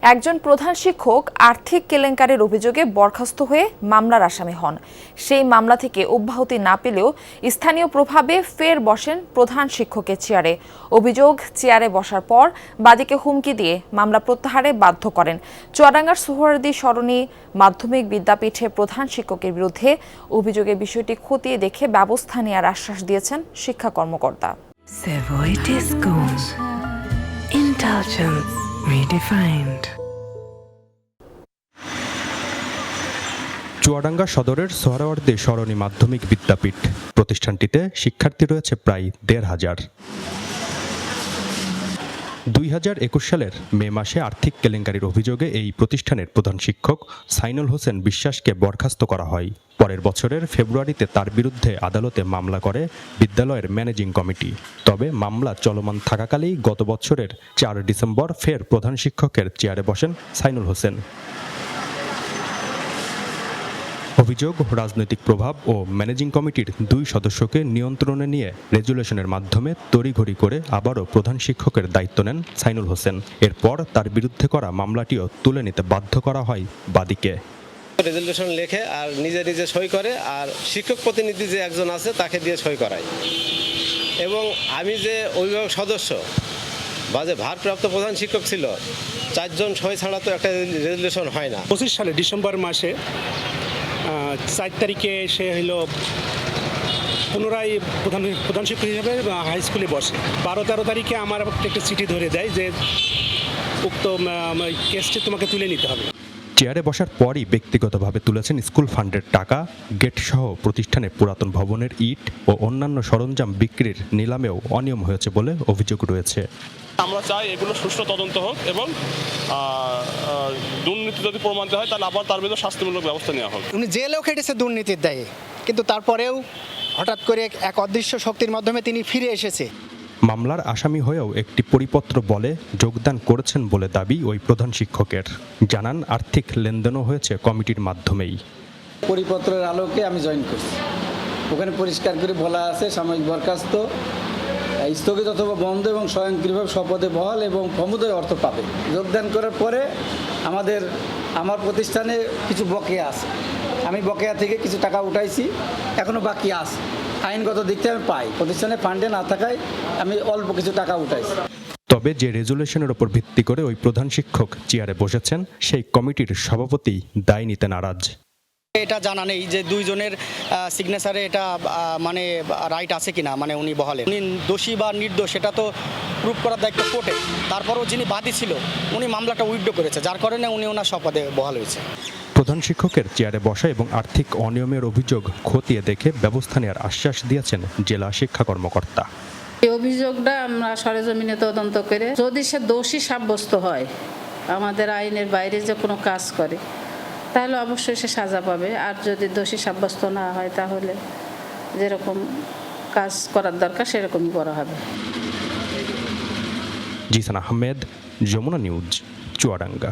একজন প্রধান শিক্ষক আর্থিক কেলেঙ্কারির অভিযোগে বরখাস্ত হয়ে মামলার আসামি হন। সেই মামলা থেকে অব্যাহতি না পেলেও স্থানীয় প্রভাবে ফের বসেন প্রধান শিক্ষকের চেয়ারে। অভিযোগ, চেয়ারে বসার পর বাদীকে হুমকি দিয়ে মামলা প্রত্যাহারে বাধ্য করেন। চুয়াডাঙ্গার সোহরাওয়ার্দী সরণি মাধ্যমিক বিদ্যাপীঠে প্রধান শিক্ষকের বিরুদ্ধে অভিযোগের বিষয়টি খতিয়ে দেখে ব্যবস্থা নেওয়ার আশ্বাস দিয়েছেন শিক্ষা কর্মকর্তা। Redefined. চুয়াডাঙ্গা সদরের সোহরাওয়ার্দী সরণি মাধ্যমিক বিদ্যাপীঠ প্রতিষ্ঠানটিতে শিক্ষার্থী রয়েছে প্রায় ১,৫০০। ২০২১ সালের মে মাসে আর্থিক কেলেঙ্কারির অভিযোগে এই প্রতিষ্ঠানের প্রধান শিক্ষক সাইনুল হোসেন বিশ্বাসকে বরখাস্ত করা হয়। পরের বছরের ফেব্রুয়ারিতে তার বিরুদ্ধে আদালতে মামলা করে বিদ্যালয়ের ম্যানেজিং কমিটি। তবে মামলা চলমান থাকাকালেই গত বছরের ৪ ডিসেম্বর ফের প্রধান শিক্ষকের চেয়ারে বসেন সাইনুল হোসেন। অভিযোগ, রাজনৈতিক প্রভাব ও ম্যানেজিং কমিটির ২ সদস্যকে নিয়ন্ত্রণে নিয়ে রেজুলেশনের মাধ্যমে তড়িঘড়ি করে আবারও প্রধান শিক্ষকের দায়িত্ব নেন সাইনুল হোসেন। এরপর তার বিরুদ্ধে করা মামলাটিও তুলে নিতে বাধ্য করা হয় বাদীকে। রেজুলেশন লেখে আর নিজে নিজে সই করে, আর শিক্ষক প্রতিনিধি যে একজন আছে তাকে দিয়ে সই করায়। এবং আমি যে অভিভাবক সদস্য বা যে ভারপ্রাপ্ত প্রধান শিক্ষক ছিল, ৪ জন সই ছাড়া তো একটা রেজুলেশন হয় না। ২৫ সালে ডিসেম্বর মাসে ৪ তারিখে সে হলো পুনরায় প্রধান শিক্ষক হিসেবে হাই স্কুলে বসে। ১২-১৩ তারিখে আমার একটা চিঠি ধরে দেয় যে উক্ত কেসটি তোমাকে তুলে নিতে হবে। চেয়ারে বসার পরই ব্যক্তিগতভাবে তুলেছেন স্কুল ফান্ডের টাকা, গেটসহ প্রতিষ্ঠানের পুরাতন ভবনের ইট ও অন্যান্য সরঞ্জাম বিক্রির নিলামেও অনিয়ম হয়েছে বলে অভিযোগ রয়েছে। আমরা চাই এগুলো সুষ্ঠু তদন্ত হোক এবং দুর্নীতি যদি প্রমাণিত হয় তাহলে আবার তার বিরুদ্ধে শাস্তিমূলক ব্যবস্থা নেওয়া হোক। উনি জেলেও খেটেছে দুর্নীতির দায়ে, কিন্তু তারপরেও হঠাৎ করে এক অদৃশ্য শক্তির মাধ্যমে তিনি ফিরে এসেছে। মামলার আসামি হয়েও একটি পরিপত্র বলে যোগদান করেছেন বলে দাবি ওই প্রধান শিক্ষকের। জানান, আর্থিক লেনদেনও হয়েছে কমিটির মাধ্যমেই। পরিপত্রের আলোকে আমি জয়েন করছি। ওখানে পরিষ্কার করে বলা আছে সাময়িক বরখাস্ত, স্থগিত অথবা বন্ধ এবং স্বয়ংক্রিয়ভাবে শপথে বহাল এবং সমুদয় অর্থ পাবে। যোগদান করার পরে আমার প্রতিষ্ঠানে কিছু বকেয়া আছে, আমি বকেয়া থেকে কিছু টাকা উঠাইছি, এখনও বাকি আছে। আইনগত দিক থেকে আমি পাই, প্রতিষ্ঠানে ফান্ডে না থাকায় আমি অল্প কিছু টাকা উঠাইছি। তবে যে রেজুলেশনের ওপর ভিত্তি করে ওই প্রধান শিক্ষক চেয়ারে বসেছেন, সেই কমিটির সভাপতি দায় নিতে নারাজ। এটা জানা নেই যে 2 জনের সিগনেচারে এটা মানে রাইট আছে কিনা, মানে উনি বহালে উনি দোষী বা নির্দোষ সেটা তো প্রুফ করার দায়িত্ব কোর্টে। তারপরও যিনি বাদী ছিল উনি মামলাটা উইথড্র করেছে, যার কারণে উনি ওনার শপথে বহাল হয়েছে। প্রধান শিক্ষকের চেয়ারে বসা এবং আর্থিক অনিয়মের অভিযোগ খতিয়ে দেখে ব্যবস্থা নেওয়ার আশ্বাস দিয়েছেন জেলা শিক্ষা কর্মকর্তা। এই অভিযোগটা আমরা সরেজমিনে তদন্ত করে যদি সে দোষী সাব্যস্ত হয়, আমাদের আইনের বাইরে যে কোনো কাজ করে, তাহলে অবশ্যই সে সাজা পাবে। আর যদি দোষী সাব্যস্ত না হয় তাহলে যেরকম কাজ করার দরকার সেরকমই করা হবে। জিসান আহমেদ, যমুনা নিউজ, চুয়াডাঙ্গা।